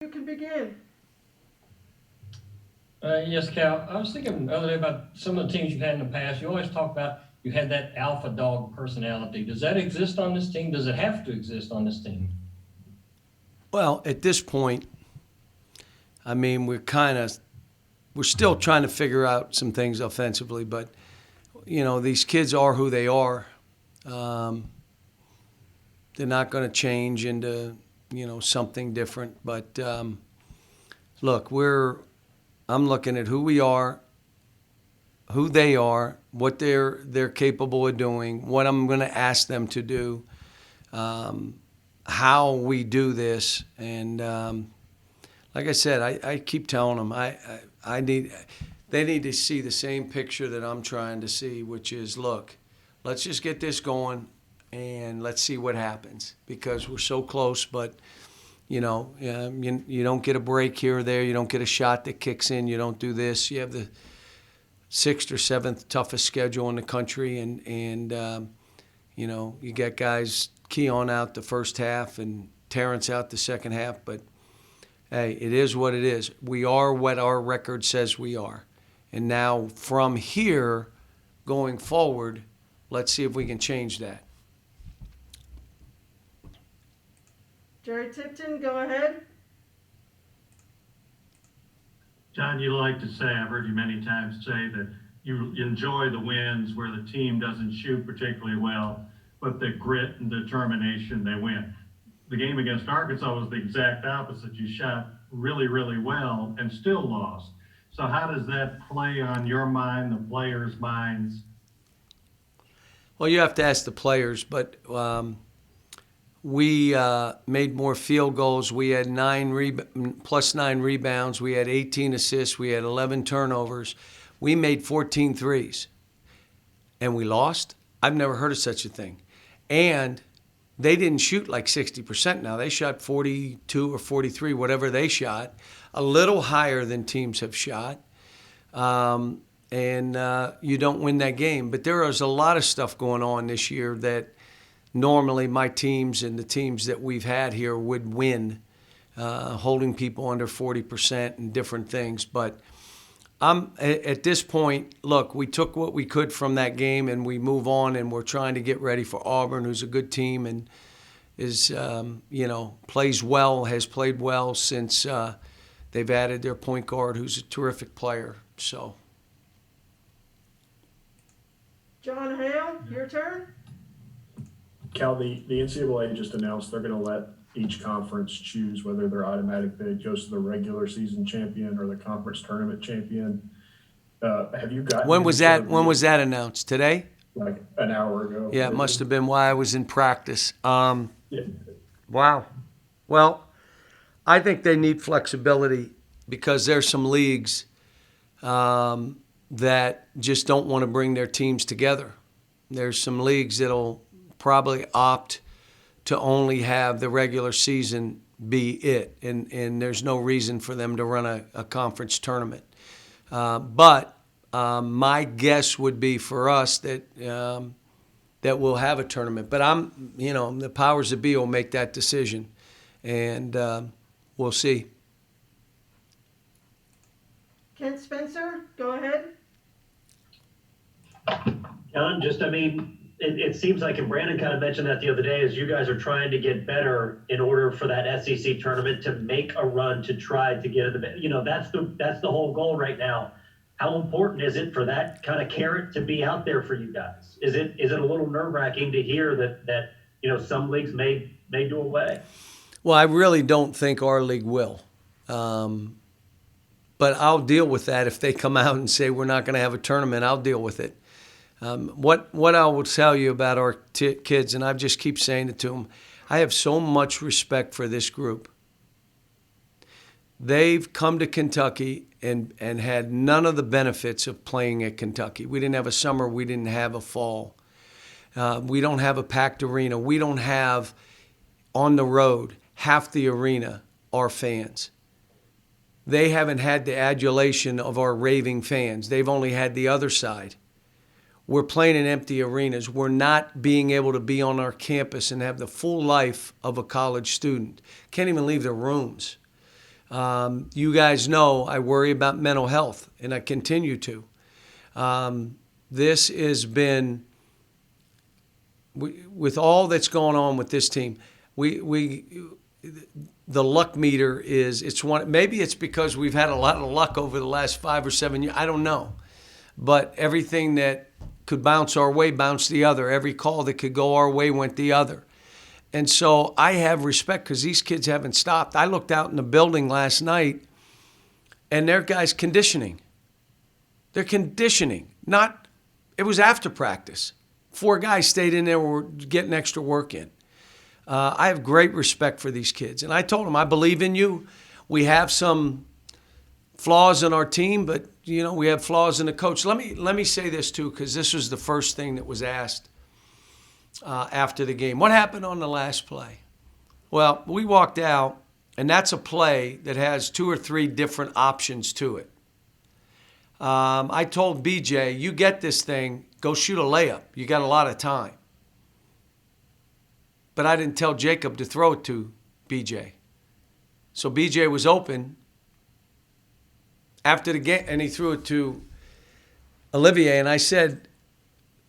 You can begin. Yes, Cal. I was thinking the other day about some of the teams you've had in the past. You always talk about you had that alpha dog personality. Does that exist on this team? Does it have to exist on this team? Well, at this point, I mean, we're still trying to figure out some things offensively, but these kids are who they are. They're not going to change into something different. But look, I'm looking at who we are, who they are, what they're capable of doing, what I'm going to ask them to do, how we do this, and like I said, I keep telling them they need to see the same picture that I'm trying to see, which is, look, let's just get this going and let's see what happens, because we're so close. But you don't get a break here or there. You don't get a shot that kicks in. You don't do this. You have the 6th or 7th toughest schedule in the country, and you get guys Keon out the first half and Terrence out the second half. But hey, it is what it is. We are what our record says we are. And now from here going forward, let's see if we can change that. Jerry Tipton, go ahead. John, you like to say, I've heard you many times say that you enjoy the wins where the team doesn't shoot particularly well, but the grit and determination, they win. The game against Arkansas was the exact opposite. You shot really, really well and still lost. So how does that play on your mind, the players' minds? Well, you have to ask the players, but we made more field goals. We had plus 9 rebounds. We had 18 assists. We had 11 turnovers. We made 14 threes. And we lost? I've never heard of such a thing. And they didn't shoot like 60% now. They shot 42 or 43, whatever they shot, a little higher than teams have shot. And you don't win that game. But there is a lot of stuff going on this year that normally my teams and the teams that we've had here would win, holding people under 40% and different things. But at this point, look, we took what we could from that game and we move on, and we're trying to get ready for Auburn, who's a good team and is, plays well, has played well since they've added their point guard, who's a terrific player. So, John Hale, your turn. Cal, the NCAA just announced they're going to let each conference choose whether their automatic bid goes to the regular season champion or the conference tournament champion. Have you gotten? when was that announced? Today? Like an hour ago. Yeah, it must have been while I was in practice. Yeah. Wow. Well, I think they need flexibility because there's some leagues that just don't want to bring their teams together. There's some leagues that'll probably opt to only have the regular season be it, and there's no reason for them to run a conference tournament. But my guess would be for us that we'll have a tournament. But the powers that be will make that decision, and we'll see. Kent Spencer, go ahead. John, it seems like, and Brandon kind of mentioned that the other day, is you guys are trying to get better in order for that SEC tournament to make a run to try to get in the, that's the whole goal right now. How important is it for that kind of carrot to be out there for you guys? Is it a little nerve-wracking to hear that some leagues may do away? Well, I really don't think our league will. But I'll deal with that if they come out and say we're not going to have a tournament. I'll deal with it. What I will tell you about our kids, and I just keep saying it to them, I have so much respect for this group. They've come to Kentucky and had none of the benefits of playing at Kentucky. We didn't have a summer. We didn't have a fall. We don't have a packed arena. We don't have, on the road, half the arena are fans. They haven't had the adulation of our raving fans. They've only had the other side. We're playing in empty arenas. We're not being able to be on our campus and have the full life of a college student. Can't even leave their rooms. You guys know I worry about mental health, and I continue to. This has been, with all that's going on with this team, the luck meter it's one. Maybe it's because we've had a lot of luck over the last 5 or 7 years. I don't know, but everything that could bounce our way bounced the other. Every call that could go our way went the other. And so I have respect because these kids haven't stopped. I looked out in the building last night, and their guys conditioning. They're conditioning. It was after practice. 4 guys stayed in there, were getting extra work in. I have great respect for these kids. And I told them, I believe in you. We have some flaws in our team, but, we have flaws in the coach. Let me say this, too, because this was the first thing that was asked after the game. What happened on the last play? Well, we walked out, and that's a play that has 2 or 3 different options to it. I told BJ, you get this thing, go shoot a layup. You got a lot of time. But I didn't tell Jacob to throw it to BJ. So BJ was open after the game, and he threw it to Olivier. And I said,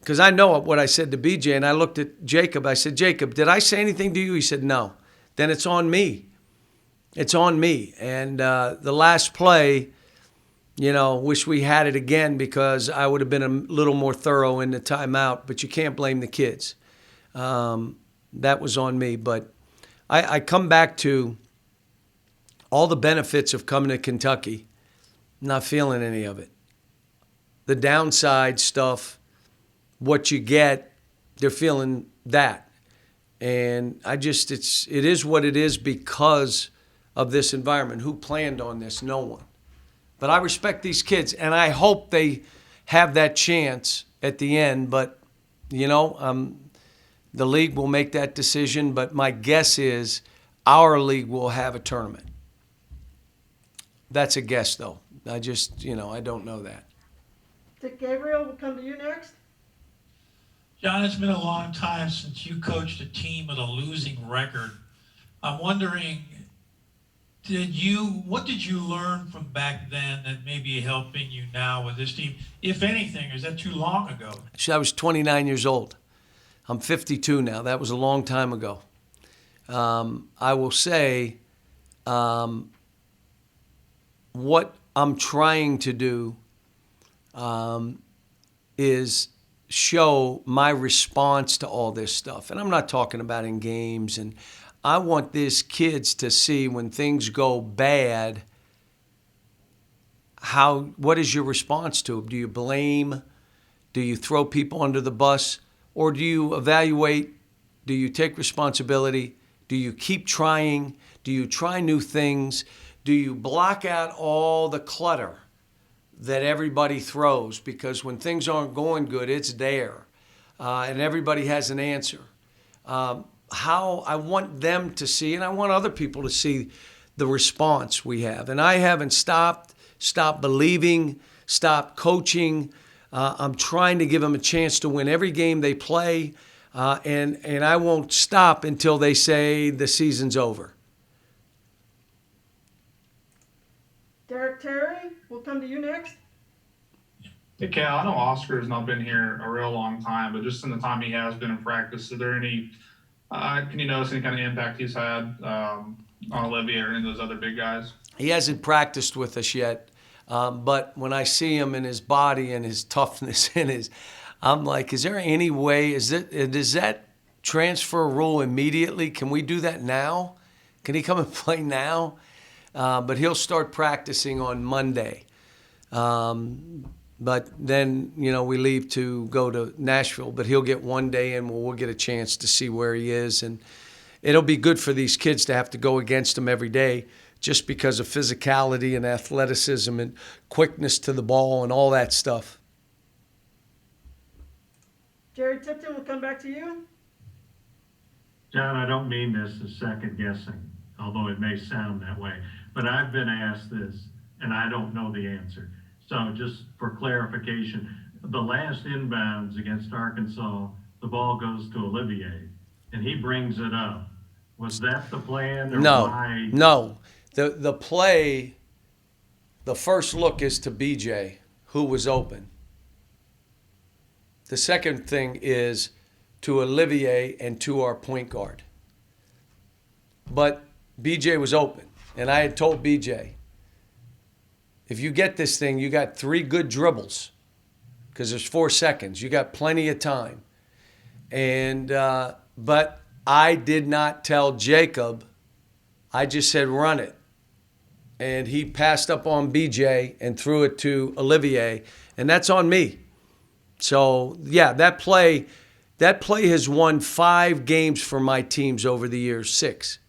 because I know what I said to BJ, and I looked at Jacob. I said, Jacob, did I say anything to you? He said, no. Then it's on me. It's on me. And the last play, wish we had it again because I would have been a little more thorough in the timeout, but you can't blame the kids. That was on me. But I come back to all the benefits of coming to Kentucky, not feeling any of it. The downside stuff, what you get, they're feeling that. And it is what it is because of this environment. Who planned on this? No one. But I respect these kids, and I hope they have that chance at the end. But, the league will make that decision. But my guess is our league will have a tournament. That's a guess, though. I don't know that. Dick Gabriel will come to you next. John, it's been a long time since you coached a team with a losing record. I'm wondering, what did you learn from back then that may be helping you now with this team? If anything, is that too long ago? I was 29 years old. I'm 52 now. That was a long time ago. I will say what I'm trying to do is show my response to all this stuff. And I'm not talking about in games. And I want these kids to see when things go bad, what is your response to them? Do you blame? Do you throw people under the bus? Or do you evaluate? Do you take responsibility? Do you keep trying? Do you try new things? Do you block out all the clutter that everybody throws? Because when things aren't going good, it's there. And everybody has an answer. How I want them to see, and I want other people to see the response we have. And I haven't stopped believing, stopped coaching. I'm trying to give them a chance to win every game they play. And I won't stop until they say the season's over. Derek Terry will come to you next. Hey, Cal, I know Oscar has not been here a real long time, but just in the time he has been in practice, is there any, can you notice any kind of impact he's had on Olivier or any of those other big guys? He hasn't practiced with us yet, but when I see him in his body and his toughness I'm like, is there any way, does that transfer rule immediately? Can we do that now? Can he come and play now? But he'll start practicing on Monday. But then, we leave to go to Nashville. But he'll get one day in where we'll get a chance to see where he is. And it'll be good for these kids to have to go against him every day just because of physicality and athleticism and quickness to the ball and all that stuff. Jerry Tipton will come back to you. John, I don't mean this as second guessing, although it may sound that way, but I've been asked this and I don't know the answer. So just for clarification, the last inbounds against Arkansas, the ball goes to Olivier and he brings it up. Was that the plan? Or No, why? no. The play, the first look is to BJ, who was open. The second thing is to Olivier and to our point guard. But BJ was open, and I had told BJ, if you get this thing, you got 3 good dribbles because there's 4 seconds. You got plenty of time. And but I did not tell Jacob. I just said run it. And he passed up on BJ and threw it to Olivier, and that's on me. So, yeah, that play has won 5 games for my teams over the years, 6.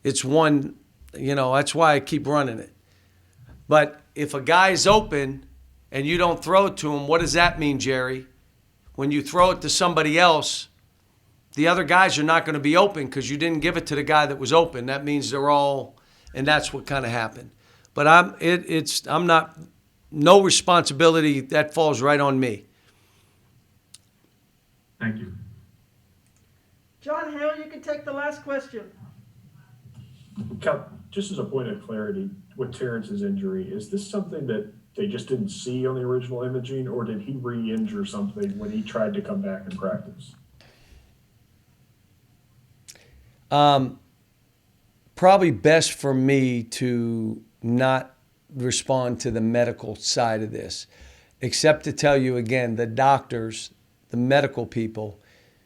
It's won, that's why I keep running it. But if a guy's open and you don't throw it to him, what does that mean, Jerry? When you throw it to somebody else, the other guys are not going to be open because you didn't give it to the guy that was open. That means they're all, and that's what kind of happened. But I'm not, no responsibility, that falls right on me. Thank you. John Hale, you can take the last question. Cal, just as a point of clarity, with Terrence's injury, is this something that they just didn't see on the original imaging, or did he re-injure something when he tried to come back and practice? Probably best for me to not respond to the medical side of this, except to tell you again, the doctors, the medical people,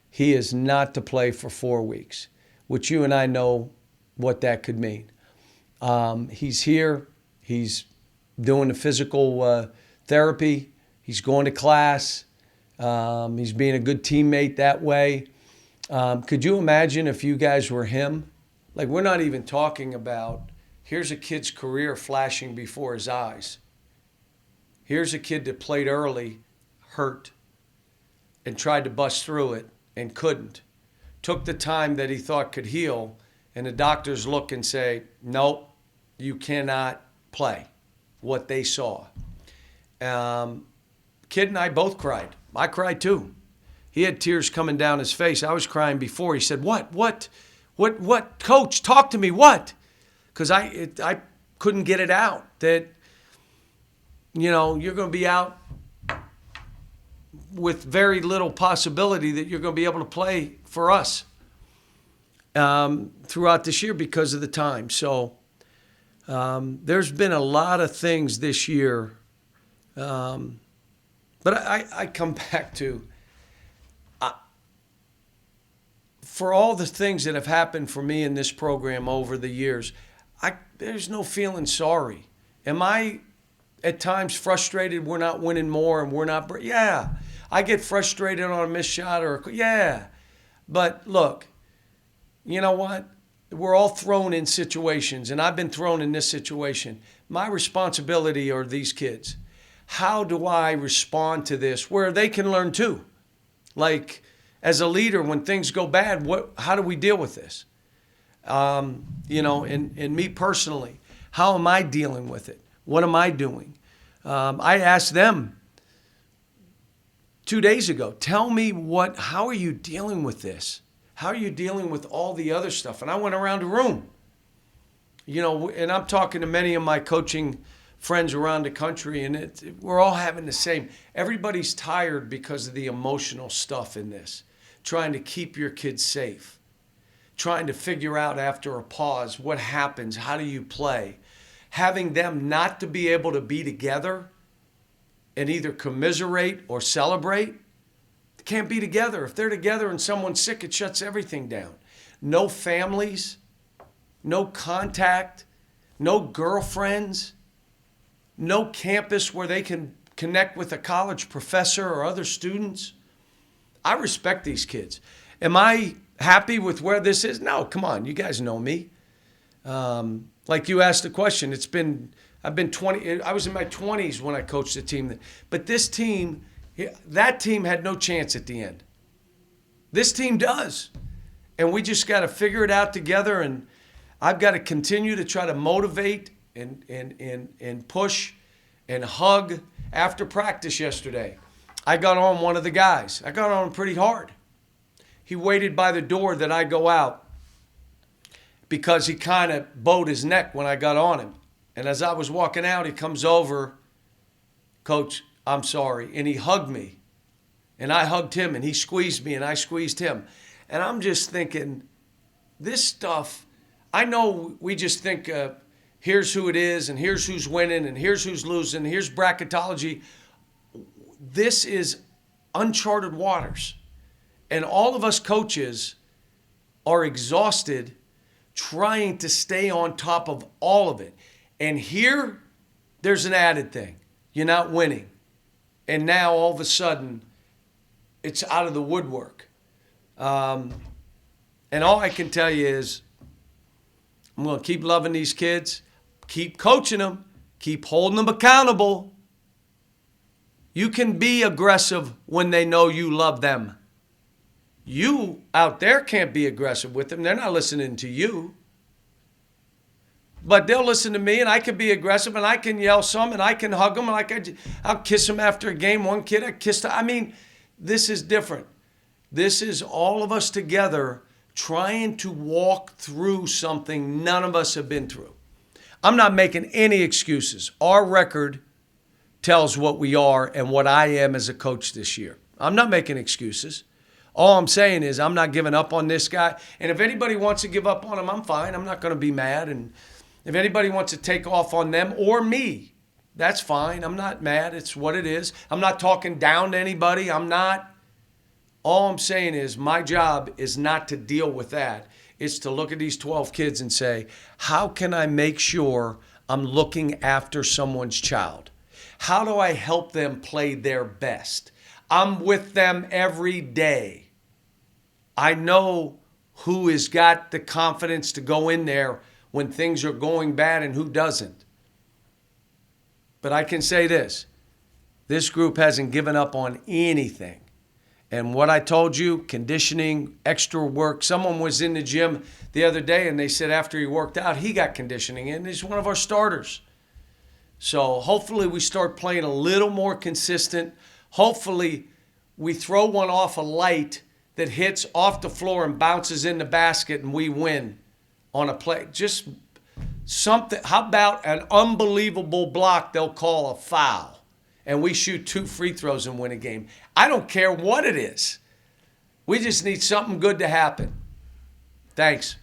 he is not to play for 4 weeks, which you and I know what that could mean. He's here. He's doing the physical therapy. He's going to class. He's being a good teammate that way. Could you imagine if you guys were him? Like, we're not even talking about, here's a kid's career flashing before his eyes. Here's a kid that played early, hurt, and tried to bust through it and couldn't. Took the time that he thought could heal, and the doctors look and say, nope, you cannot play, what they saw. Kid and I both cried. I cried too. He had tears coming down his face. I was crying before. He said, what, coach, talk to me, what? Because I couldn't get it out that, you're going to be out with very little possibility that you're going to be able to play for us throughout this year because of the time. So there's been a lot of things this year. But I come back to, for all the things that have happened for me in this program over the years, there's no feeling sorry. Am I at times frustrated we're not winning more and we're not? Yeah. I get frustrated on a missed shot yeah. But look, you know what? We're all thrown in situations, and I've been thrown in this situation. My responsibility are these kids. How do I respond to this where they can learn too? Like, as a leader, when things go bad, how do we deal with this? And me personally, how am I dealing with it? What am I doing? I asked them 2 days ago, tell me how are you dealing with this? How are you dealing with all the other stuff? And I went around the room, and I'm talking to many of my coaching friends around the country, and we're all having the same. Everybody's tired because of the emotional stuff in this, trying to keep your kids safe, trying to figure out after a pause what happens, how do you play, having them not to be able to be together and either commiserate or celebrate. They can't be together. If they're together and someone's sick, it shuts everything down. No families, no contact, no girlfriends, no campus where they can connect with a college professor or other students. I respect these kids. Am I happy with where this is? No, come on, you guys know me. Like you asked the question, I was in my 20s when I coached a team. But this team, that team had no chance at the end. This team does. And we just got to figure it out together. And I've got to continue to try to motivate and push and hug. After practice yesterday, I got on one of the guys. I got on him pretty hard. He waited by the door that I go out. because he kind of bowed his neck when I got on him. And as I was walking out, he comes over, Coach, I'm sorry. And he hugged me. And I hugged him, and he squeezed me, and I squeezed him. And I'm just thinking, this stuff, I know we just think here's who it is, and here's who's winning, and here's who's losing, here's bracketology. This is uncharted waters. And all of us coaches are exhausted trying to stay on top of all of it. And here, there's an added thing. You're not winning. And now, all of a sudden, it's out of the woodwork. And all I can tell you is I'm going to keep loving these kids, keep coaching them, keep holding them accountable. You can be aggressive when they know you love them. You out there can't be aggressive with them. They're not listening to you. But they'll listen to me, and I can be aggressive, and I can yell some, and I can hug them, and I'll kiss them after a game. One kid I kissed. I mean, this is different. This is all of us together trying to walk through something none of us have been through. I'm not making any excuses. Our record tells what we are and what I am as a coach this year. I'm not making excuses. All I'm saying is I'm not giving up on this guy. And if anybody wants to give up on him, I'm fine. I'm not going to be mad. And if anybody wants to take off on them or me, that's fine. I'm not mad. It's what it is. I'm not talking down to anybody. I'm not. All I'm saying is my job is not to deal with that. It's to look at these 12 kids and say, how can I make sure I'm looking after someone's child? How do I help them play their best? I'm with them every day. I know who has got the confidence to go in there when things are going bad and who doesn't. But I can say this group hasn't given up on anything. And what I told you, conditioning, extra work. Someone was in the gym the other day and they said after he worked out, he got conditioning and he's one of our starters. So hopefully we start playing a little more consistent. Hopefully we throw one off a light that hits off the floor and bounces in the basket and we win on a play. Just something. How about an unbelievable block they'll call a foul and we shoot 2 free throws and win a game? I don't care what it is. We just need something good to happen. Thanks.